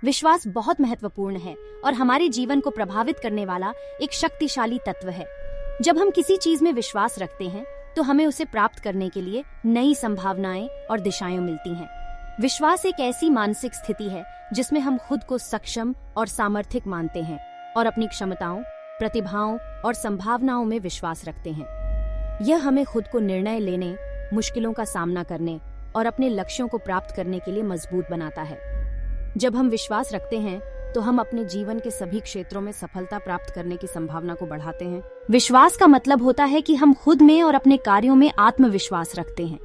विश्वास बहुत महत्वपूर्ण है और हमारे जीवन को प्रभावित करने वाला एक शक्तिशाली तत्व है। जब हम किसी चीज में विश्वास रखते हैं तो हमें उसे प्राप्त करने के लिए नई संभावनाएं और दिशाएं मिलती हैं। विश्वास एक ऐसी मानसिक स्थिति है जिसमें हम खुद को सक्षम और सामर्थ्यक मानते हैं और अपनी क्षमताओं, प्रतिभाओं और संभावनाओं में विश्वास रखते हैं। यह हमें खुद को निर्णय लेने, मुश्किलों का सामना करने और अपने लक्ष्यों को प्राप्त करने के लिए मजबूत बनाता है। जब हम विश्वास रखते हैं तो हम अपने जीवन के सभी क्षेत्रों में सफलता प्राप्त करने की संभावना को बढ़ाते हैं। विश्वास का मतलब होता है कि हम खुद में और अपने कार्यों में आत्मविश्वास रखते हैं।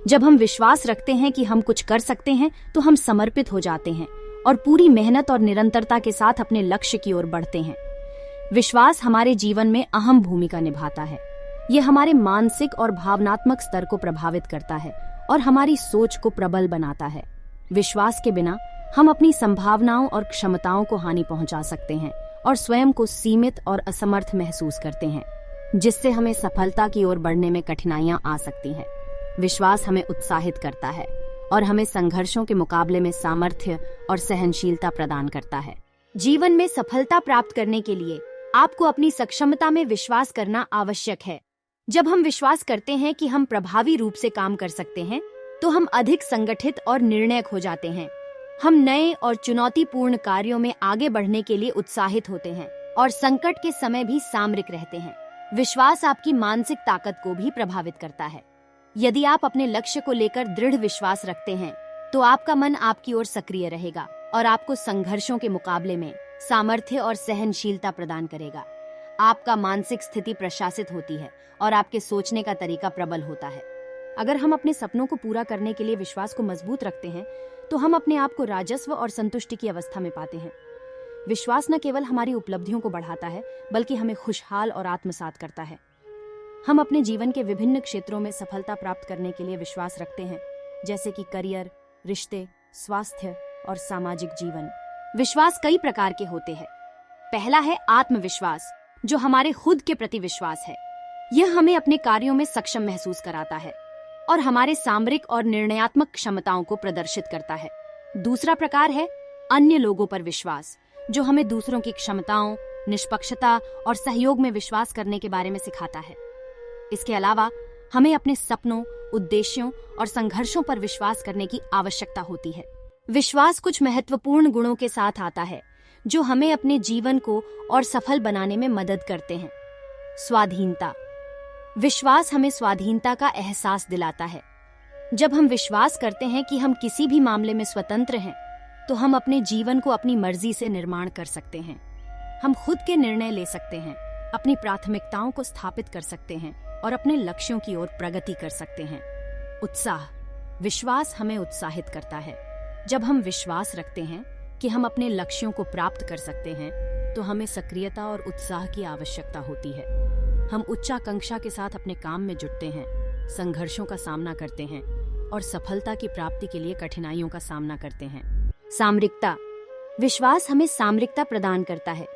जब हम विश्वास रखते हैं कि हम कुछ कर सकते हैं तो हम समर्पित हो जाते हैं और पूरी मेहनत और निरंतरता के साथ अपने लक्ष्य की ओर बढ़ते हैं। विश्वास हमारे जीवन में अहम भूमिका निभाता है। यह हमारे मानसिक और भावनात्मक स्तर को प्रभावित करता है और हमारी सोच को प्रबल बनाता है। विश्वास के बिना हम अपनी संभावनाओं और क्षमताओं को हानि पहुंचा सकते हैं और स्वयं को सीमित और असमर्थ महसूस करते हैं, जिससे हमें सफलता की ओर बढ़ने में कठिनाइयां आ सकती हैं। विश्वास हमें उत्साहित करता है और हमें संघर्षों के मुकाबले में सामर्थ्य और सहनशीलता प्रदान करता है। जीवन में सफलता प्राप्त करने के लिए आपको अपनी सक्षमता में विश्वास करना आवश्यक है। जब हम विश्वास करते हैं कि हम प्रभावी रूप से काम कर सकते हैं, तो हम अधिक संगठित और निर्णायक हो जाते हैं। हम नए और चुनौतीपूर्ण कार्यों में आगे बढ़ने के लिए उत्साहित होते हैं और संकट के समय भी सामरिक रहते हैं। विश्वास आपकी मानसिक ताकत को भी प्रभावित करता है। यदि आप अपने लक्ष्य को लेकर दृढ़ विश्वास रखते हैं, तो आपका मन आपकी ओर सक्रिय रहेगा और आपको संघर्षों के मुकाबले में सामर्थ्य और सहनशीलता प्रदान करेगा। आपका मानसिक स्थिति प्रशासित होती है और आपके सोचने का तरीका प्रबल होता है। अगर हम अपने सपनों को पूरा करने के लिए विश्वास को मजबूत रखते हैं, तो हम अपने आप को राजस्व और संतुष्टि की अवस्था में पाते हैं। विश्वास न केवल हमारी उपलब्धियों को बढ़ाता है, बल्कि हमें खुशहाल और आत्मसात करता है। हम अपने जीवन के विभिन्न क्षेत्रों में सफलता प्राप्त करने के लिए विश्वास रखते हैं, जैसे कि करियर, रिश्ते, स्वास्थ्य और सामाजिक जीवन। विश्वास कई प्रकार के होते हैं। पहला है आत्मविश्वास, जो हमारे खुद के प्रति विश्वास है। यह हमें अपने कार्यों में सक्षम महसूस कराता है और हमारे सामरिक और निर्णयात्मक क्षमताओं को प्रदर्शित करता है। दूसरा प्रकार है अन्य लोगों पर विश्वास, जो हमें दूसरों की क्षमताओं, निष्पक्षता और सहयोग में विश्वास करने के बारे में सिखाता है। इसके अलावा हमें अपने सपनों, उद्देश्यों और संघर्षों पर विश्वास करने की आवश्यकता होती है। विश्वास कुछ महत्वपूर्ण गुणों के साथ आता है जो हमें अपने जीवन को और सफल बनाने में मदद करते हैं। स्वाधीनता। विश्वास हमें स्वाधीनता का एहसास दिलाता है। जब हम विश्वास करते हैं कि हम किसी भी मामले में स्वतंत्र हैं, तो हम अपने जीवन को अपनी मर्जी से निर्माण कर सकते हैं। हम खुद के निर्णय ले सकते हैं, अपनी प्राथमिकताओं को स्थापित कर सकते हैं और अपने लक्ष्यों की ओर प्रगति कर सकते हैं। उत्साह। विश्वास हमें उत्साहित करता है। जब हम विश्वास रखते हैं कि हम अपने लक्ष्यों को प्राप्त कर सकते हैं, तो हमें सक्रियता और उत्साह की आवश्यकता होती है। हम उच्चाकांक्षा के साथ अपने काम में जुटते हैं, संघर्षों का सामना करते हैं और सफलता की प्राप्ति के लिए कठिनाइयों का सामना करते हैं। सामरिकता। विश्वास हमें सामरिकता प्रदान करता है।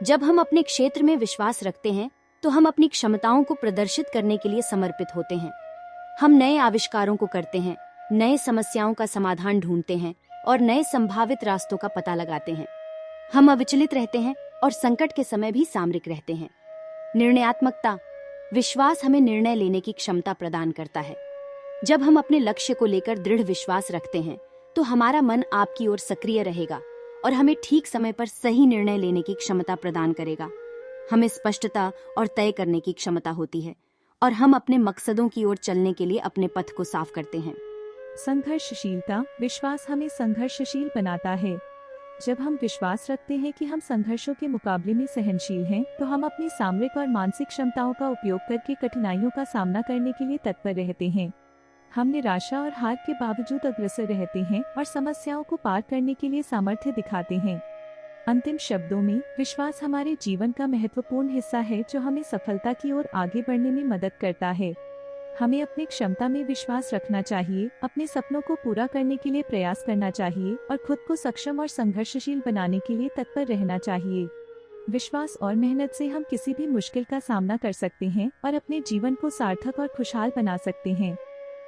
जब हम अपने क्षेत्र में विश्वास रखते हैं, तो हम अपनी क्षमताओं को प्रदर्शित करने के लिए समर्पित होते हैं। हम नए आविष्कारों को करते हैं, नए समस्याओं का समाधान ढूंढते हैं और नए संभावित रास्तों का पता लगाते हैं। हम अविचलित रहते हैं और संकट के समय भी सामरिक रहते हैं। निर्णयात्मकता। विश्वास हमें निर्णय लेने की क्षमता प्रदान करता है। जब हम अपने लक्ष्य को लेकर दृढ़ विश्वास रखते हैं, तो हमारा मन आपकी ओर सक्रिय रहेगा और हमें ठीक समय पर सही निर्णय लेने की क्षमता प्रदान करेगा। हमें स्पष्टता और तय करने की क्षमता होती है और हम अपने मकसदों की ओर चलने के लिए अपने पथ को साफ करते हैं। संघर्षशीलता। विश्वास हमें संघर्षशील बनाता है। जब हम विश्वास रखते हैं कि हम संघर्षों के मुकाबले में सहनशील हैं, तो हम अपनी सामरिक और मानसिक क्षमताओं का उपयोग करके कठिनाइयों का सामना करने के लिए तत्पर रहते हैं। हम निराशा और हार के बावजूद अग्रसर रहते हैं और समस्याओं को पार करने के लिए सामर्थ्य दिखाते हैं। अंतिम शब्दों में, विश्वास हमारे जीवन का महत्वपूर्ण हिस्सा है जो हमें सफलता की ओर आगे बढ़ने में मदद करता है। हमें अपनी क्षमता में विश्वास रखना चाहिए, अपने सपनों को पूरा करने के लिए प्रयास करना चाहिए और खुद को सक्षम और संघर्षशील बनाने के लिए तत्पर रहना चाहिए। विश्वास और मेहनत से हम किसी भी मुश्किल का सामना कर सकते हैं और अपने जीवन को सार्थक और खुशहाल बना सकते हैं।